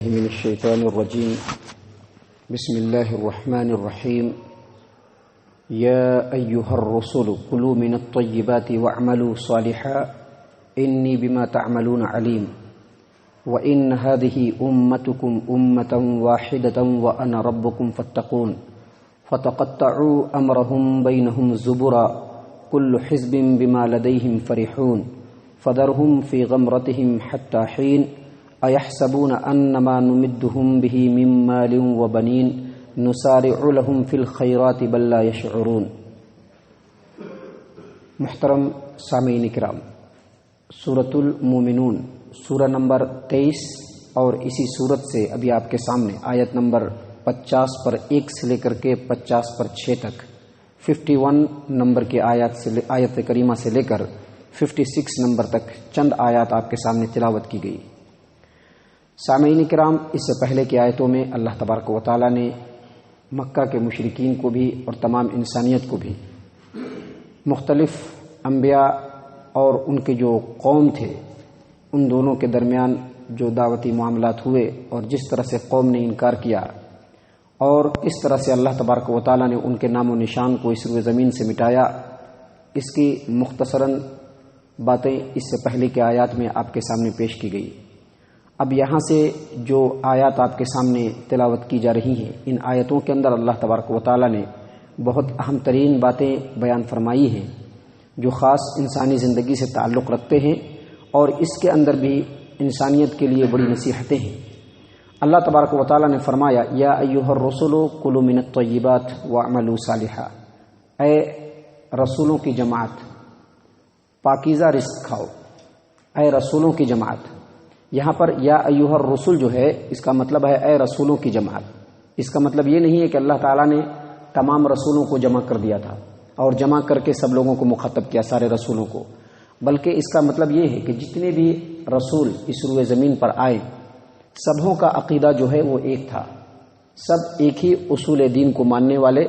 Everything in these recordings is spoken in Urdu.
من الشيطان الرجيم. بسم الله الرحمن الرحيم. يا أيها الرسل كلوا من الطيبات واعملوا صالحا إني بما تعملون عليم وإن هذه أمتكم أمة واحدة وأنا ربكم فاتقون فتقطعوا أمرهم بينهم زبرا كل حزب بما لديهم فرحون فذرهم في غمرتهم حتى حين أيحسبون أنما نمدهم به من مال وبنين نسارع لهم في الخيرات بل لا يشعرون. محترم سامعین کرام، سورۃ المومنون سورہ نمبر 23 اور اسی سورت سے ابھی آپ کے سامنے آیت نمبر 50 پر 1 سے لے کر کے 50 پر 6 تک 51 نمبر کے آیت کریمہ سے لے کر 56 نمبر تک چند آیات آپ کے سامنے تلاوت کی گئی. سامعین کرام، اس سے پہلے کی آیتوں میں اللہ تبارک و تعالیٰ نے مکہ کے مشرکین کو بھی اور تمام انسانیت کو بھی مختلف انبیاء اور ان کے جو قوم تھے ان دونوں کے درمیان جو دعوتی معاملات ہوئے اور جس طرح سے قوم نے انکار کیا اور کس طرح سے اللہ تبارک و تعالیٰ نے ان کے نام و نشان کو اس روئے زمین سے مٹایا، اس کی مختصراً باتیں اس سے پہلے کے آیات میں آپ کے سامنے پیش کی گئی. اب یہاں سے جو آیات آپ کے سامنے تلاوت کی جا رہی ہیں، ان آیتوں کے اندر اللہ تبارک و تعالیٰ نے بہت اہم ترین باتیں بیان فرمائی ہیں جو خاص انسانی زندگی سے تعلق رکھتے ہیں اور اس کے اندر بھی انسانیت کے لیے بڑی نصیحتیں ہیں. اللہ تبارک و تعالیٰ نے فرمایا، یا ایھا الرسل کلوا من الطیبات واعملوا صالحا، اے رسولوں کی جماعت پاکیزہ رزق کھاؤ. اے رسولوں کی جماعت، یہاں پر یا ایھا الرسل جو ہے اس کا مطلب ہے اے رسولوں کی جماعت. اس کا مطلب یہ نہیں ہے کہ اللہ تعالیٰ نے تمام رسولوں کو جمع کر دیا تھا اور جمع کر کے سب لوگوں کو مخاطب کیا، سارے رسولوں کو، بلکہ اس کا مطلب یہ ہے کہ جتنے بھی رسول اس روئے زمین پر آئے سبوں کا عقیدہ جو ہے وہ ایک تھا، سب ایک ہی اصول دین کو ماننے والے،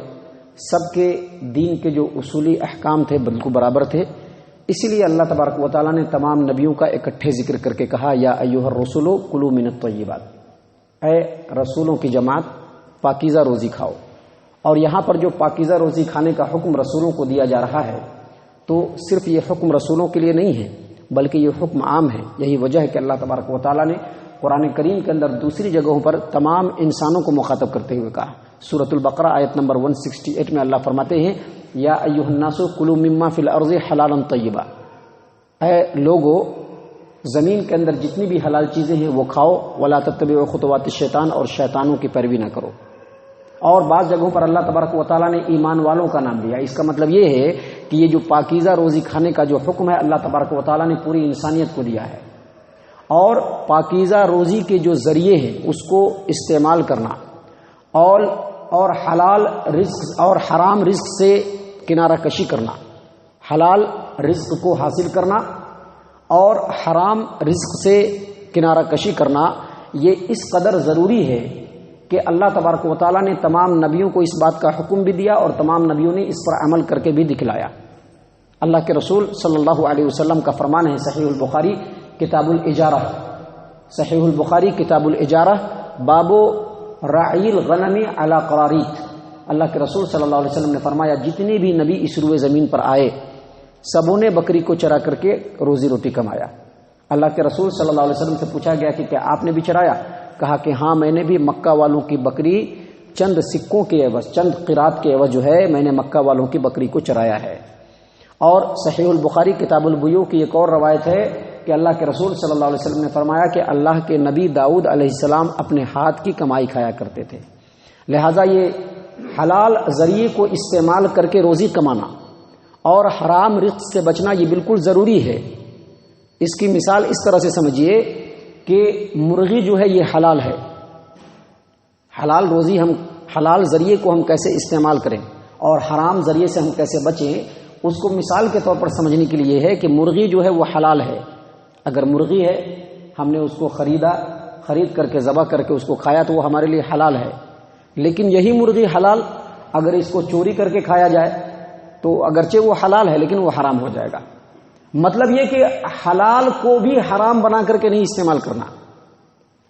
سب کے دین کے جو اصولی احکام تھے بالکل برابر تھے. اسی لیے اللہ تبارک و تعالیٰ نے تمام نبیوں کا اکٹھے ذکر کر کے کہا، یا ایھا الرسل کلوا من الطیبات، اے رسولوں کی جماعت پاکیزہ روزی کھاؤ. اور یہاں پر جو پاکیزہ روزی کھانے کا حکم رسولوں کو دیا جا رہا ہے تو صرف یہ حکم رسولوں کے لیے نہیں ہے بلکہ یہ حکم عام ہے. یہی وجہ ہے کہ اللہ تبارک و تعالیٰ نے قرآن کریم کے اندر دوسری جگہوں پر تمام انسانوں کو مخاطب کرتے ہوئے کہا. سورۃ البقرہ آیت نمبر 168 میں اللہ فرماتے ہیں، یا ایھا الناس کلوا مما فی الارض حلالا طیبا، اے لوگو زمین کے اندر جتنی بھی حلال چیزیں ہیں وہ کھاؤ، ولا تتبعوا خطوات الشیطان، اور شیطانوں کی پیروی نہ کرو. اور بعض جگہوں پر اللہ تبارک و تعالیٰ نے ایمان والوں کا نام لیا. اس کا مطلب یہ ہے کہ یہ جو پاکیزہ روزی کھانے کا جو حکم ہے اللہ تبارک و تعالیٰ نے پوری انسانیت کو دیا ہے، اور پاکیزہ روزی کے جو ذریعے ہیں اس کو استعمال کرنا اور حلال رزق اور حرام رزق سے کنارہ کشی کرنا، حلال رزق کو حاصل کرنا اور حرام رزق سے کنارہ کشی کرنا، یہ اس قدر ضروری ہے کہ اللہ تبارک و تعالیٰ نے تمام نبیوں کو اس بات کا حکم بھی دیا اور تمام نبیوں نے اس پر عمل کر کے بھی دکھلایا. اللہ کے رسول صلی اللہ علیہ وسلم کا فرمان ہے، صحیح البخاری کتاب الاجارہ، صحیح البخاری کتاب الاجارہ، باب راعی الغنم علی قراریط. اللہ کے رسول صلی اللہ علیہ وسلم نے فرمایا، جتنے بھی نبی اس روئے زمین پر آئے سبوں نے بکری کو چرا کر کے روزی روٹی کمایا. اللہ کے رسول صلی اللہ علیہ وسلم سے پوچھا گیا کہ کیا آپ نے بھی چرایا؟ کہا کہ ہاں، میں نے بھی مکہ والوں کی بکری چند سکوں کے عوض، چند قرات کے عوض جو ہے میں نے مکہ والوں کی بکری کو چرایا ہے. اور صحیح البخاری کتاب البیوع کی ایک اور روایت ہے کہ اللہ کے رسول صلی اللہ علیہ وسلم نے فرمایا کہ اللہ کے نبی داؤد علیہ السلام اپنے ہاتھ کی کمائی کھایا کرتے تھے. لہٰذا یہ حلال ذریعے کو استعمال کر کے روزی کمانا اور حرام رزق سے بچنا یہ بالکل ضروری ہے. اس کی مثال اس طرح سے سمجھیے کہ مرغی جو ہے یہ حلال ہے، حلال روزی حلال ذریعے کو ہم کیسے استعمال کریں اور حرام ذریعے سے ہم کیسے بچیں، اس کو مثال کے طور پر سمجھنے کے لیے یہ ہے کہ مرغی جو ہے وہ حلال ہے. اگر مرغی ہے ہم نے اس کو خرید کر کے ذبح کر کے اس کو کھایا تو وہ ہمارے لیے حلال ہے. لیکن یہی مرغی حلال اگر اس کو چوری کر کے کھایا جائے تو اگرچہ وہ حلال ہے لیکن وہ حرام ہو جائے گا. مطلب یہ کہ حلال کو بھی حرام بنا کر کے نہیں استعمال کرنا،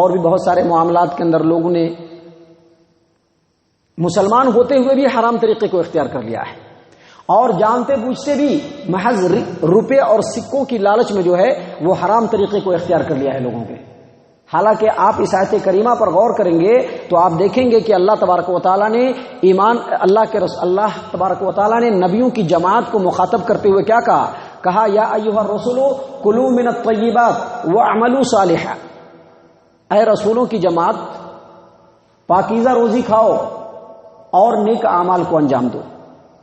اور بھی بہت سارے معاملات کے اندر لوگوں نے مسلمان ہوتے ہوئے بھی حرام طریقے کو اختیار کر لیا ہے، اور جانتے بوجھتے بھی محض روپے اور سکوں کی لالچ میں جو ہے وہ حرام طریقے کو اختیار کر لیا ہے لوگوں کے۔ حالانکہ آپ اس آیت کریمہ پر غور کریں گے تو آپ دیکھیں گے کہ اللہ تبارک و تعالیٰ نے اللہ تبارک و تعالیٰ نے نبیوں کی جماعت کو مخاطب کرتے ہوئے کیا کہا یا ایھا الرسل کلوا من الطیبات واعملوا صالحا، اے رسولوں کی جماعت پاکیزہ روزی کھاؤ اور نیک اعمال کو انجام دو۔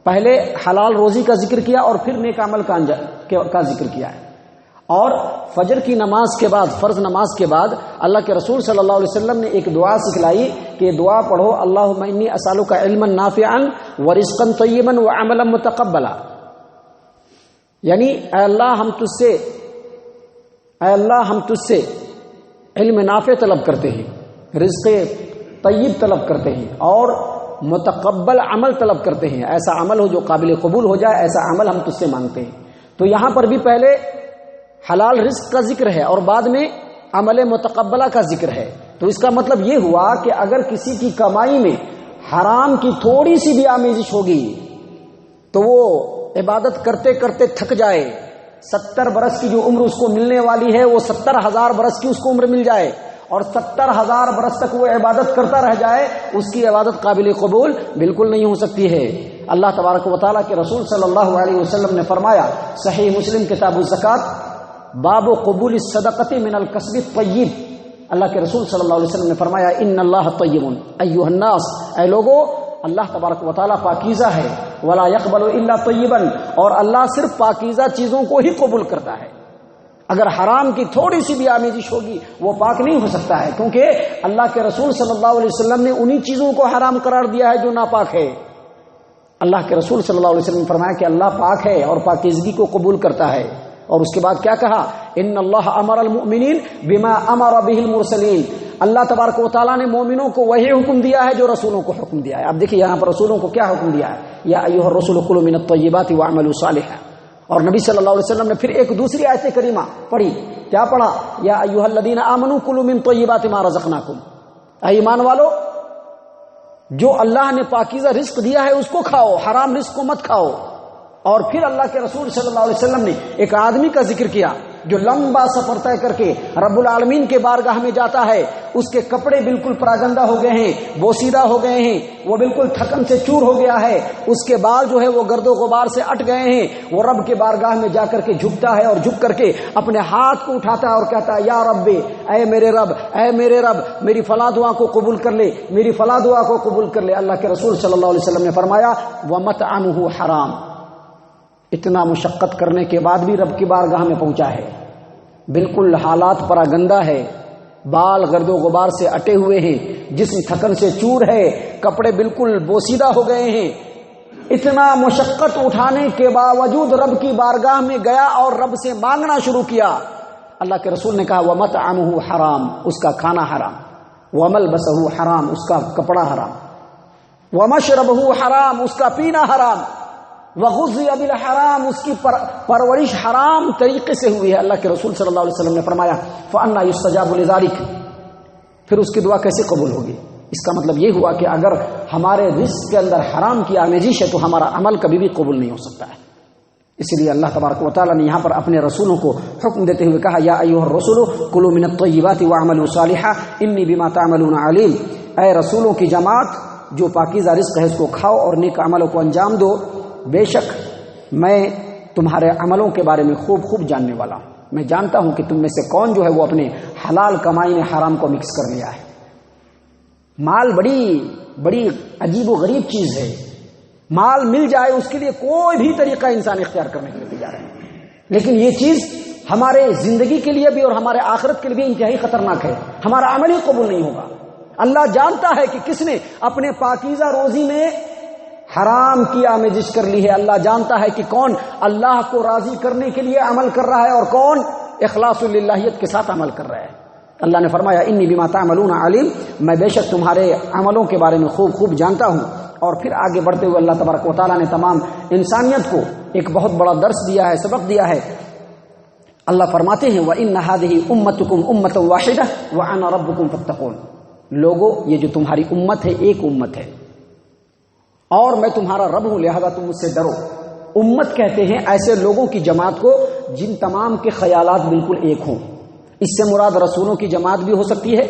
پہلے حلال روزی کا ذکر کیا اور پھر نیک عمل کا ذکر کیا ہے۔ اور فجر کی نماز کے بعد، فرض نماز کے بعد اللہ کے رسول صلی اللہ علیہ وسلم نے ایک دعا سکھلائی کہ یہ دعا پڑھو، اللہم انی اسألک علما نافعا ورزقا طیبا وعملا متقبلا، یعنی اے اللہ ہم تجھ سے علم نافع طلب کرتے ہیں، رزق طیب طلب کرتے ہیں اور متقبل عمل طلب کرتے ہیں، ایسا عمل ہو جو قابل قبول ہو جائے، ایسا عمل ہم تجھ سے مانگتے ہیں۔ تو یہاں پر بھی پہلے حلال رزق کا ذکر ہے اور بعد میں عمل متقبلہ کا ذکر ہے۔ تو اس کا مطلب یہ ہوا کہ اگر کسی کی کمائی میں حرام کی تھوڑی سی بھی آمیزش ہوگی تو وہ عبادت کرتے کرتے تھک جائے، 70 برس کی جو عمر اس کو ملنے والی ہے وہ 70,000 برس کی اس کو عمر مل جائے، اور 70,000 برس تک وہ عبادت کرتا رہ جائے، اس کی عبادت قابل قبول بالکل نہیں ہو سکتی ہے۔ اللہ تبارک و تعالیٰ کے رسول صلی اللہ علیہ وسلم نے فرمایا، صحیح مسلم کتاب الزکوٰۃ، باب قبول الصدقۃ من الکسب الطیب، اللہ کے رسول صلی اللہ علیہ وسلم نے فرمایا ان اللہ طیب ایھا الناس، اے لوگو اللہ تبارک و تعالیٰ پاکیزہ ہے، ولا یقبل الا طیبا، اور اللہ صرف پاکیزہ چیزوں کو ہی قبول کرتا ہے۔ اگر حرام کی تھوڑی سی بھی آمیزش ہوگی وہ پاک نہیں ہو سکتا ہے، کیونکہ اللہ کے رسول صلی اللہ علیہ وسلم نے انہی چیزوں کو حرام قرار دیا ہے جو ناپاک ہے۔ اللہ کے رسول صلی اللہ علیہ وسلم نے فرمایا کہ اللہ پاک ہے اور پاکیزگی کو قبول کرتا ہے، اور اس کے بعد کیا کہا، ان اللہ امر المؤمنین بما امر به المرسلین، اللہ تبارک و تعالیٰ نے مومنوں کو وہی حکم دیا ہے جو رسولوں کو حکم دیا ہے۔ اب دیکھیے یہاں پر رسولوں کو کیا حکم دیا ہے، یا ایھا الرسل کلوا من الطیبات واعملوا صالحا، اور نبی صلی اللہ علیہ وسلم نے پھر ایک دوسری آیت کریمہ پڑھی، کیا پڑھا، یا ایھا الذین آمنوا کلوا من طیبات ما رزقناکم، اے ایمان والو جو اللہ نے پاکیزہ رزق دیا ہے اس کو کھاؤ، حرام رزق کو مت کھاؤ۔ اور پھر اللہ کے رسول صلی اللہ علیہ وسلم نے ایک آدمی کا ذکر کیا جو لمبا سفر طے کر کے رب العالمین کے بارگاہ میں جاتا ہے، اس کے کپڑے بالکل پراگندہ ہو گئے ہیں، بوسیدہ ہو گئے ہیں، وہ بالکل تھکن سے چور ہو گیا ہے، اس کے بال جو ہے وہ گرد و غبار سے اٹ گئے ہیں، وہ رب کے بارگاہ میں جا کر کے جھکتا ہے اور جھک کر کے اپنے ہاتھ کو اٹھاتا ہے اور کہتا ہے یا رب، اے میرے رب، اے میرے رب، میری فلاں دعا کو قبول کر لے، میری فلاں دعا کو قبول کر لے۔ اللہ کے رسول صلی اللہ علیہ وسلم نے فرمایا وَمَطْعَمُهُ حرام، اتنا مشقت کرنے کے بعد بھی رب کی بارگاہ میں پہنچا ہے، بالکل حالات پراگندہ ہے، بال گرد و غبار سے اٹے ہوئے ہیں، جسم تھکن سے چور ہے، کپڑے بالکل بوسیدہ ہو گئے ہیں، اتنا مشقت اٹھانے کے باوجود رب کی بارگاہ میں گیا اور رب سے مانگنا شروع کیا۔ اللہ کے رسول نے کہا وَمَطْعَمُهُ حرام، اس کا کھانا حرام، وَمَلْبَسُهُ حرام، اس کا کپڑا حرام، وَمَشْرَبُهُ حرام، اس کا پینا حرام، وَغُذِّيَ بِالْحَرَامِ، اس کی پرورش حرام طریقے سے ہوئی ہے۔ اللہ کے رسول صلی اللہ علیہ وسلم نے فرمایا فَأَنَّىٰ يُسْتَجَابُ لِذَٰلِكَ، پھر اس کی دعا کیسے قبول ہوگی؟ اس کا مطلب یہ ہوا کہ اگر ہمارے رزق کے اندر حرام کی آمیزش ہے تو ہمارا عمل کبھی بھی قبول نہیں ہو سکتا ہے۔ اس لیے اللہ تبارک و تعالیٰ نے یہاں پر اپنے رسولوں کو حکم دیتے ہوئے کہا یا ایھا الرسل کلوا من الطیبات واعملوا صالحا انی بما تعملون علیم، اے رسولوں کی جماعت جو پاکیزہ رزق ہے اس کو کھاؤ اور نیک عملوں کو انجام دو، بے شک میں تمہارے عملوں کے بارے میں خوب جاننے والا ہوں، میں جانتا ہوں کہ تم میں سے کون جو ہے وہ اپنے حلال کمائی میں حرام کو مکس کر لیا ہے۔ مال بڑی عجیب و غریب چیز ہے، مال مل جائے اس کے لیے کوئی بھی طریقہ انسان اختیار کرنے کے لیے تیار ہے، لیکن یہ چیز ہمارے زندگی کے لیے بھی اور ہمارے آخرت کے لیے بھی انتہائی خطرناک ہے، ہمارا عمل ہی قبول نہیں ہوگا۔ اللہ جانتا ہے کہ کس نے اپنے پاکیزہ روزی میں حرام کی آمیزش کر لی ہے، اللہ جانتا ہے کہ کون اللہ کو راضی کرنے کے لیے عمل کر رہا ہے اور کون اخلاص للہیت کے ساتھ عمل کر رہا ہے۔ اللہ نے فرمایا انی بما تعملون علیم، میں بے شک تمہارے عملوں کے بارے میں خوب جانتا ہوں۔ اور پھر آگے بڑھتے ہوئے اللہ تبارک و تعالیٰ نے تمام انسانیت کو ایک بہت بڑا درس دیا ہے، سبق دیا ہے، اللہ فرماتے ہیں وَإِنَّ هَذِهِ أُمَّتُكُمْ أُمَّةً وَاحِدَةً وَأَنَا رَبُّكُمْ فَاتَّقُونِ، لوگو یہ جو تمہاری امت ہے ایک امت ہے اور میں تمہارا رب ہوں، لہذا تم مجھ سے ڈرو۔ امت کہتے ہیں ایسے لوگوں کی جماعت کو جن تمام کے خیالات بالکل ایک ہوں۔ اس سے مراد رسولوں کی جماعت بھی ہو سکتی ہے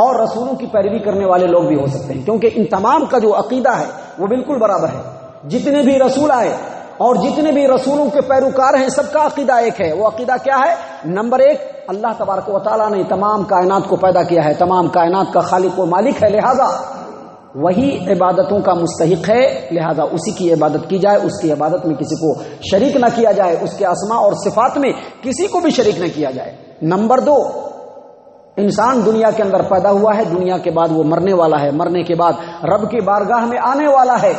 اور رسولوں کی پیروی کرنے والے لوگ بھی ہو سکتے ہیں، کیونکہ ان تمام کا جو عقیدہ ہے وہ بالکل برابر ہے۔ جتنے بھی رسول آئے اور جتنے بھی رسولوں کے پیروکار ہیں سب کا عقیدہ ایک ہے۔ وہ عقیدہ کیا ہے؟ نمبر ایک، اللہ تبارک و تعالیٰ نے تمام کائنات کو پیدا کیا ہے، تمام کائنات کا خالق و مالک ہے، لہذا وہی عبادتوں کا مستحق ہے، لہذا اسی کی عبادت کی جائے، اس کی عبادت میں کسی کو شریک نہ کیا جائے، اس کے اسماء اور صفات میں کسی کو بھی شریک نہ کیا جائے۔ نمبر دو، انسان دنیا کے اندر پیدا ہوا ہے، دنیا کے بعد وہ مرنے والا ہے، مرنے کے بعد رب کی بارگاہ میں آنے والا ہے،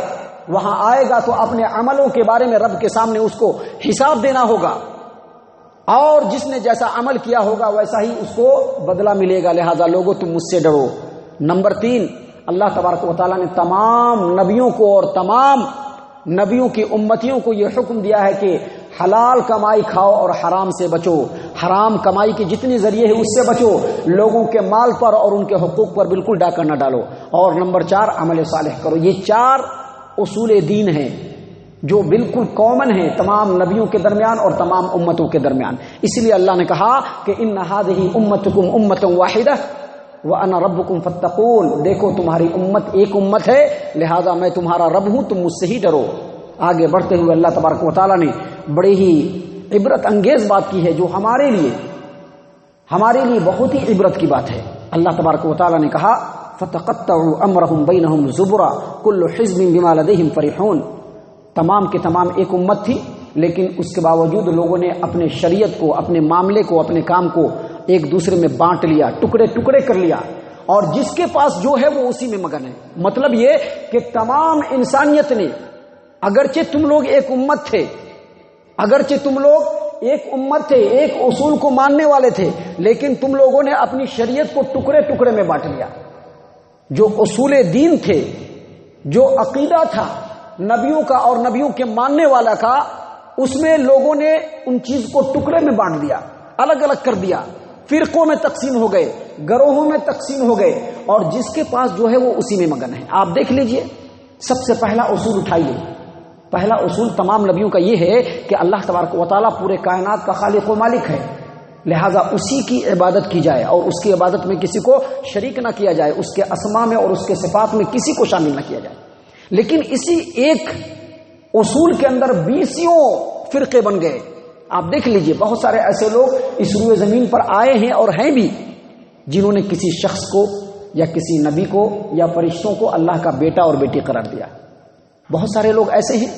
وہاں آئے گا تو اپنے عملوں کے بارے میں رب کے سامنے اس کو حساب دینا ہوگا، اور جس نے جیسا عمل کیا ہوگا ویسا ہی اس کو بدلہ ملے گا، لہذا لوگوں تم مجھ سے ڈرو۔ نمبر تین، اللہ تبارک و تعالیٰ نے تمام نبیوں کو اور تمام نبیوں کی امتیوں کو یہ حکم دیا ہے کہ حلال کمائی کھاؤ اور حرام سے بچو، حرام کمائی کے جتنے ذریعے ہیں اس سے بچو، لوگوں کے مال پر اور ان کے حقوق پر بالکل ڈاکہ نہ ڈالو، اور نمبر چار، عمل صالح کرو۔ یہ چار اصول دین ہیں جو بالکل کامن ہیں تمام نبیوں کے درمیان اور تمام امتوں کے درمیان۔ اس لیے اللہ نے کہا کہ ان هذه امتکم امۃ واحدہ وَأَنَا رَبُّكُمْ فَاتَّقُونِ، دیکھو تمہاری امت ایک امت ہے، لہذا میں تمہارا رب ہوں، تم مجھ سے ہی ڈرو۔ آگے بڑھتے ہوئے اللہ تبارک و تعالیٰ نے بڑے ہی عبرت انگیز بات کی ہے جو ہمارے لیے بہت ہی عبرت کی بات ہے۔ اللہ تبارک و تعالیٰ نے کہا فَتَقَطَّعُوا أَمْرَهُمْ بَيْنَهُمْ زُبُرًا كُلُّ حِزْبٍ بِمَا لَدَيْهِمْ فَرِحُونَ، تمام کے تمام ایک امت تھی، لیکن اس کے باوجود لوگوں نے اپنے شریعت کو، اپنے معاملے کو، اپنے کام کو ایک دوسرے میں بانٹ لیا، ٹکڑے ٹکڑے کر لیا، اور جس کے پاس جو ہے وہ اسی میں مگن ہے۔ مطلب یہ کہ تمام انسانیت نے، اگرچہ تم لوگ ایک امت تھے، اگرچہ تم لوگ ایک امت تھے، ایک اصول کو ماننے والے تھے، لیکن تم لوگوں نے اپنی شریعت کو ٹکڑے ٹکڑے میں بانٹ لیا۔ جو اصول دین تھے، جو عقیدہ تھا نبیوں کا اور نبیوں کے ماننے والا کا، اس میں لوگوں نے ان چیز کو ٹکڑے میں بانٹ دیا، الگ الگ کر دیا، فرقوں میں تقسیم ہو گئے، گروہوں میں تقسیم ہو گئے، اور جس کے پاس جو ہے وہ اسی میں مگن ہے۔ آپ دیکھ لیجئے، سب سے پہلا اصول اٹھائیے، پہلا اصول تمام نبیوں کا یہ ہے کہ اللہ تبارک و تعالیٰ پورے کائنات کا خالق و مالک ہے، لہذا اسی کی عبادت کی جائے، اور اس کی عبادت میں کسی کو شریک نہ کیا جائے، اس کے اسماء میں اور اس کے صفات میں کسی کو شامل نہ کیا جائے۔ لیکن اسی ایک اصول کے اندر 20 فرقے بن گئے۔ آپ دیکھ لیجئے، بہت سارے ایسے لوگ اس روئے زمین پر آئے ہیں اور ہیں بھی، جنہوں نے کسی شخص کو یا کسی نبی کو یا فرشتوں کو اللہ کا بیٹا اور بیٹی قرار دیا۔ بہت سارے لوگ ایسے ہیں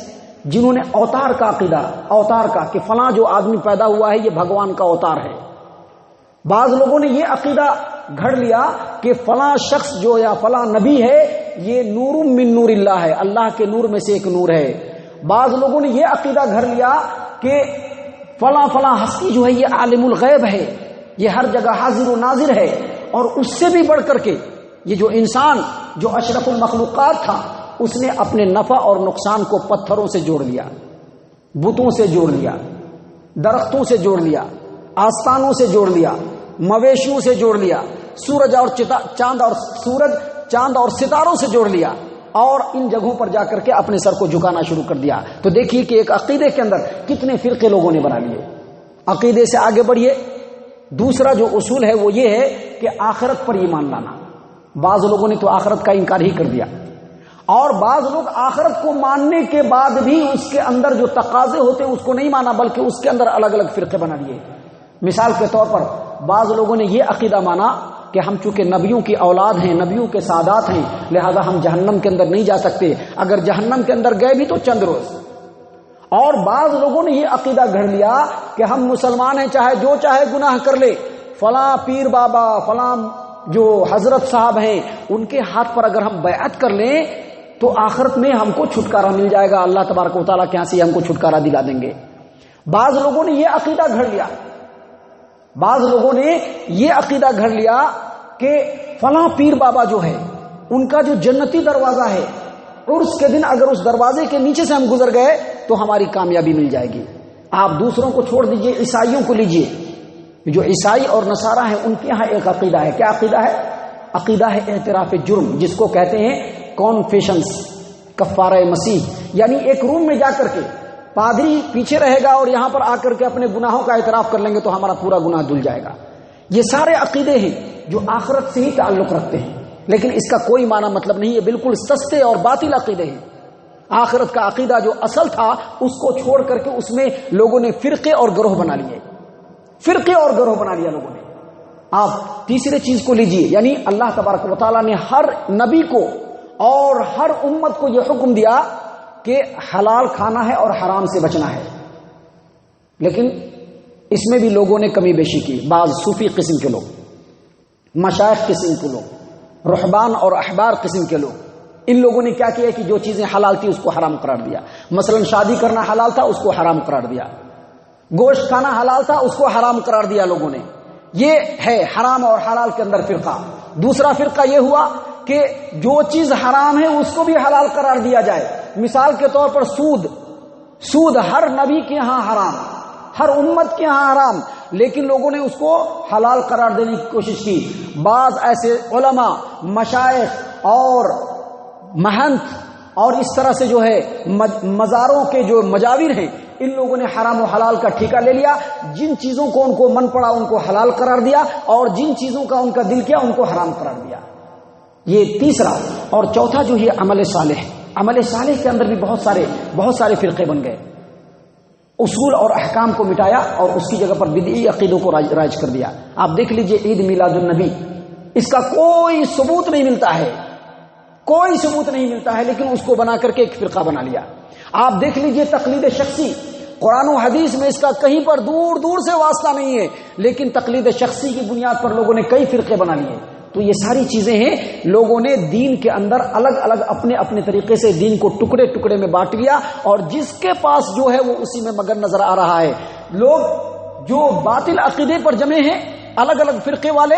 جنہوں نے اوتار کا عقیدہ، اوتار کا، کہ فلاں جو آدمی پیدا ہوا ہے یہ بھگوان کا اوتار ہے۔ بعض لوگوں نے یہ عقیدہ گھڑ لیا کہ فلاں شخص جو یا فلاں نبی ہے یہ نور من نور اللہ ہے، اللہ کے نور میں سے ایک نور ہے۔ بعض لوگوں نے یہ عقیدہ گھڑ لیا کہ فلاں فلاں ہستی جو ہے یہ عالم الغیب ہے، یہ ہر جگہ حاضر و ناظر ہے، اور اس سے بھی بڑھ کر کے یہ جو انسان جو اشرف المخلوقات تھا، اس نے اپنے نفع اور نقصان کو پتھروں سے جوڑ لیا، بتوں سے جوڑ لیا، درختوں سے جوڑ لیا، آستانوں سے جوڑ لیا، مویشیوں سے جوڑ لیا، سورج چاند اور ستاروں سے جوڑ لیا، اور ان جگہوں پر جا کر کے اپنے سر کو جھکانا شروع کر دیا۔ تو دیکھیے کہ ایک عقیدے کے اندر کتنے فرقے لوگوں نے بنا لیے۔ عقیدے سے آگے بڑھیے، دوسرا جو اصول ہے وہ یہ ہے کہ آخرت پر ایمان لانا۔ بعض لوگوں نے تو آخرت کا انکار ہی کر دیا، اور بعض لوگ آخرت کو ماننے کے بعد بھی اس کے اندر جو تقاضے ہوتے ہیں اس کو نہیں مانا، بلکہ اس کے اندر الگ الگ فرقے بنا لیے۔ مثال کے طور پر بعض لوگوں نے یہ عقیدہ مانا کہ ہم چونکہ نبیوں کی اولاد ہیں، نبیوں کے سادات ہیں، لہذا ہم جہنم کے اندر نہیں جا سکتے، اگر جہنم کے اندر گئے بھی تو چند روز۔ اور بعض لوگوں نے یہ عقیدہ گھڑ لیا کہ ہم مسلمان ہیں، چاہے جو چاہے گناہ کر لے، فلاں پیر بابا، فلاں جو حضرت صاحب ہیں ان کے ہاتھ پر اگر ہم بیعت کر لیں تو آخرت میں ہم کو چھٹکارا مل جائے گا، اللہ تبارک و تعالیٰ کے یہاں سے ہم کو چھٹکارا دلا دیں گے۔ بعض لوگوں نے یہ عقیدہ گھڑ لیا، بعض لوگوں نے یہ عقیدہ گھڑ لیا کہ فلاں پیر بابا جو ہے ان کا جو جنتی دروازہ ہے، عرس کے دن اگر اس دروازے کے نیچے سے ہم گزر گئے تو ہماری کامیابی مل جائے گی، آپ دوسروں کو چھوڑ دیجئے، عیسائیوں کو لیجئے، جو عیسائی اور نصارہ ہیں ان کے یہاں ایک عقیدہ ہے. کیا عقیدہ ہے؟ عقیدہ ہے اعتراف جرم، جس کو کہتے ہیں کانفیشنز، کفارہ مسیح. یعنی ایک روم میں جا کر کے پادری پیچھے رہے گا اور یہاں پر آ کر کے اپنے گناہوں کا اعتراف کر لیں گے تو ہمارا پورا گناہ دھل جائے گا. یہ سارے عقیدے ہیں جو آخرت سے ہی تعلق رکھتے ہیں، لیکن اس کا کوئی معنی مطلب نہیں ہے، بالکل سستے اور باطل عقیدے ہیں. آخرت کا عقیدہ جو اصل تھا اس کو چھوڑ کر کے اس میں لوگوں نے فرقے اور گروہ بنا لیے، فرقے اور گروہ بنا لیا لوگوں نے. آپ تیسرے چیز کو لیجئے، یعنی اللہ تبارک و تعالیٰ نے ہر نبی کو اور ہر امت کو یہ حکم دیا کہ حلال کھانا ہے اور حرام سے بچنا ہے، لیکن اس میں بھی لوگوں نے کمی بیشی کی. بعض صوفی قسم کے لوگ، مشائخ قسم کے لوگ، رہبان اور احبار قسم کے لوگ، ان لوگوں نے کیا کیا کہ جو چیزیں حلال تھی اس کو حرام قرار دیا. مثلا شادی کرنا حلال تھا، اس کو حرام قرار دیا. گوشت کھانا حلال تھا، اس کو حرام قرار دیا لوگوں نے. یہ ہے حرام اور حلال کے اندر فرقہ. دوسرا فرقہ یہ ہوا کہ جو چیز حرام ہے اس کو بھی حلال قرار دیا جائے. مثال کے طور پر سود ہر نبی کے ہاں حرام، ہر امت کے ہاں حرام، لیکن لوگوں نے اس کو حلال قرار دینے کی کوشش کی. بعض ایسے علماء، مشائخ اور مہنت اور اس طرح سے جو ہے مزاروں کے جو مجاور ہیں، ان لوگوں نے حرام و حلال کا ٹھیکہ لے لیا. جن چیزوں کو ان کو من پڑا ان کو حلال قرار دیا، اور جن چیزوں کا ان کا دل کیا ان کو حرام قرار دیا. یہ تیسرا. اور چوتھا جو ہے عمل صالح. عمل صالح کے اندر بھی بہت سارے فرقے بن گئے. اصول اور احکام کو مٹایا اور اس کی جگہ پر بدعی عقیدوں کو رائج کر دیا. آپ دیکھ لیجئے عید میلاد النبی، اس کا کوئی ثبوت نہیں ملتا ہے، کوئی ثبوت نہیں ملتا ہے، لیکن اس کو بنا کر کے ایک فرقہ بنا لیا. آپ دیکھ لیجئے تقلید شخصی، قرآن و حدیث میں اس کا کہیں پر دور دور سے واسطہ نہیں ہے، لیکن تقلید شخصی کی بنیاد پر لوگوں نے کئی فرقے بنا لیے. تو یہ ساری چیزیں ہیں، لوگوں نے دین کے اندر الگ الگ اپنے اپنے طریقے سے دین کو ٹکڑے ٹکڑے میں بانٹ لیا، اور جس کے پاس جو ہے وہ اسی میں مگن نظر آ رہا ہے. لوگ جو باطل عقیدے پر جمے ہیں، الگ الگ فرقے والے،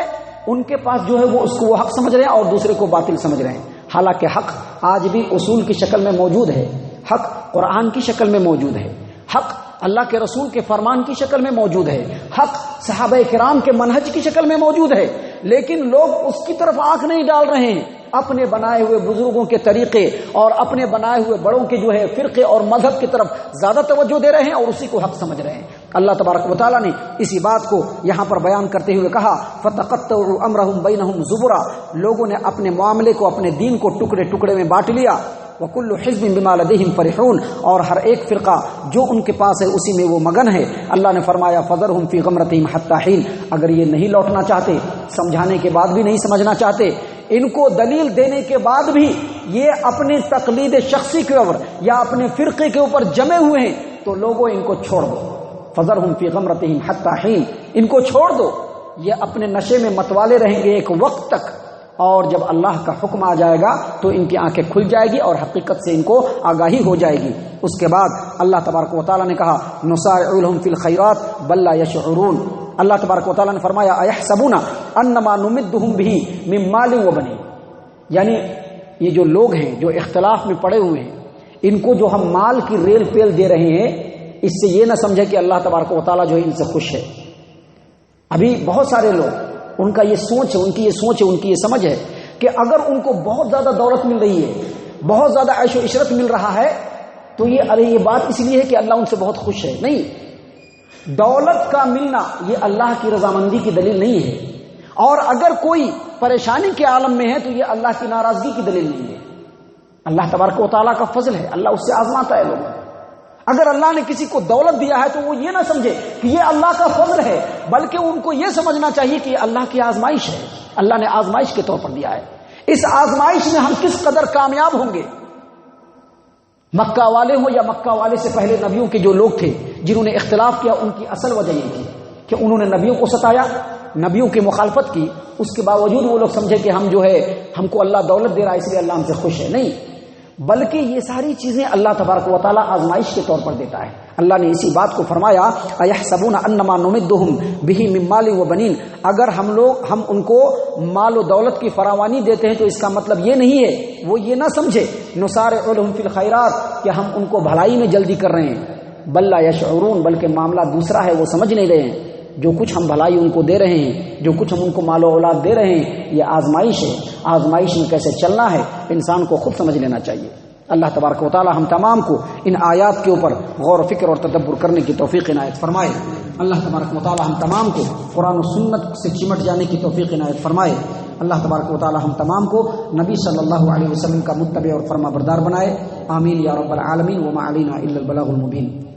ان کے پاس جو ہے وہ اس کو وہ حق سمجھ رہے ہیں اور دوسرے کو باطل سمجھ رہے ہیں. حالانکہ حق آج بھی اصول کی شکل میں موجود ہے، حق قرآن کی شکل میں موجود ہے، حق اللہ کے رسول کے فرمان کی شکل میں موجود ہے، حق صحابہ کرام کے منہج کی شکل میں موجود ہے، لیکن لوگ اس کی طرف آنکھ نہیں ڈال رہے ہیں. اپنے بنائے ہوئے بزرگوں کے طریقے اور اپنے بنائے ہوئے بڑوں کے جو ہے فرقے اور مذہب کی طرف زیادہ توجہ دے رہے ہیں اور اسی کو حق سمجھ رہے ہیں. اللہ تبارک و تعالیٰ نے اسی بات کو یہاں پر بیان کرتے ہوئے کہا فَتَقَطَّعُوا أَمْرَهُمْ بَيْنَهُمْ زُبُرًا. لوگوں نے اپنے معاملے کو، اپنے دین کو ٹکڑے ٹکڑے میں بانٹ لیا. وَكُلُّ حِزْبٍ بِمَا لَدَيْهِمْ فَرِحُونَ. اور ہر ایک فرقہ جو ان کے پاس ہے اسی میں وہ مگن ہے. اللہ نے فرمایا فَذَرْهُمْ فِي غَمْرَتِهِمْ حَتَّىٰ حِينٍ. اگر یہ نہیں لوٹنا چاہتے، سمجھانے کے بعد بھی نہیں سمجھنا چاہتے، ان کو دلیل دینے کے بعد بھی یہ اپنے تقلید شخصی کے اوپر یا اپنے فرقے کے اوپر جمے ہوئے ہیں، تو لوگوں ان کو چھوڑ دو. فَذَرْهُمْ فِي غَمْرَتِهِمْ حَتَّىٰ حِينٍ. ان کو چھوڑ دو، یہ اپنے نشے میں متوالے رہیں گے ایک وقت تک، اور جب اللہ کا حکم آ جائے گا تو ان کی آنکھیں کھل جائے گی اور حقیقت سے ان کو آگاہی ہو جائے گی. اس کے بعد اللہ تبارک و تعالیٰ نے کہا نُسَارِعُ لَهُمْ فِي الْخَيْرَاتِ بَل لَّا يَشْعُرُونَ. اللہ تبارک و تعالیٰ نے فرمایا أَيَحْسَبُونَ أَنَّمَا نُمِدُّهُمْ بِهِ مِن مَّالٍ وَبَنِينَ. یعنی یہ جو لوگ ہیں جو اختلاف میں پڑے ہوئے ہیں، ان کو جو ہم مال کی ریل پیل دے رہے ہیں، اس سے یہ نہ سمجھے کہ اللہ تبارک و تعالیٰ جو ہے ان سے خوش ہے. ابھی بہت سارے لوگ، ان کا یہ سوچ ہے، ان کی یہ سمجھ ہے کہ اگر ان کو بہت زیادہ دولت مل رہی ہے، بہت زیادہ عیش و عشرت مل رہا ہے، تو یہ بات اس لیے ہے کہ اللہ ان سے بہت خوش ہے. نہیں، دولت کا ملنا یہ اللہ کی رضامندی کی دلیل نہیں ہے، اور اگر کوئی پریشانی کے عالم میں ہے تو یہ اللہ کی ناراضگی کی دلیل نہیں ہے. اللہ تبارک و تعالیٰ کا فضل ہے، اللہ اس سے آزماتا ہے لوگوں. اگر اللہ نے کسی کو دولت دیا ہے تو وہ یہ نہ سمجھے کہ یہ اللہ کا فضل ہے، بلکہ ان کو یہ سمجھنا چاہیے کہ یہ اللہ کی آزمائش ہے، اللہ نے آزمائش کے طور پر دیا ہے. اس آزمائش میں ہم کس قدر کامیاب ہوں گے. مکہ والے ہوں یا مکہ والے سے پہلے نبیوں کے جو لوگ تھے جنہوں نے اختلاف کیا، ان کی اصل وجہ یہ تھی کہ انہوں نے نبیوں کو ستایا، نبیوں کی مخالفت کی. اس کے باوجود وہ لوگ سمجھے کہ ہم جو ہے، ہم کو اللہ دولت دے رہا ہے اس لیے اللہ ہم سے خوش ہے. نہیں، بلکہ یہ ساری چیزیں اللہ تبارک و تعالیٰ آزمائش کے طور پر دیتا ہے. اللہ نے اسی بات کو فرمایا اَيَحْسَبُونَ أَنَّمَا نُمِدُّهُمْ بِهِ مِن مَّالٍ وَبَنِينَ. اگر ہم ان کو مال و دولت کی فراوانی دیتے ہیں تو اس کا مطلب یہ نہیں ہے، وہ یہ نہ سمجھے نُسَارِعُ لَهُمْ فِي الْخَيْرَاتِ کہ ہم ان کو بھلائی میں جلدی کر رہے ہیں، بل لا یشعرون، بلکہ معاملہ دوسرا ہے، وہ سمجھ نہیں رہے ہیں۔ جو کچھ ہم بھلائی ان کو دے رہے ہیں، جو کچھ ہم ان کو مال و اولاد دے رہے ہیں، یہ آزمائش ہے۔ آزمائش میں کیسے چلنا ہے انسان کو خود سمجھ لینا چاہیے۔ اللہ تبارک و تعالی ہم تمام کو ان آیات کے اوپر غور و فکر اور تدبر کرنے کی توفیق عنایت فرمائے۔ اللہ تبارک و تعالی ہم تمام کو قرآن و سنت سے چمٹ جانے کی توفیق عنایت فرمائے۔ اللہ تبارک و تعالی ہم تمام کو نبی صلی اللہ علیہ وسلم کا متبع اور فرما بردار بنائے۔ آمین یا رب العالمین، وما علینا الا البلاغ المبین۔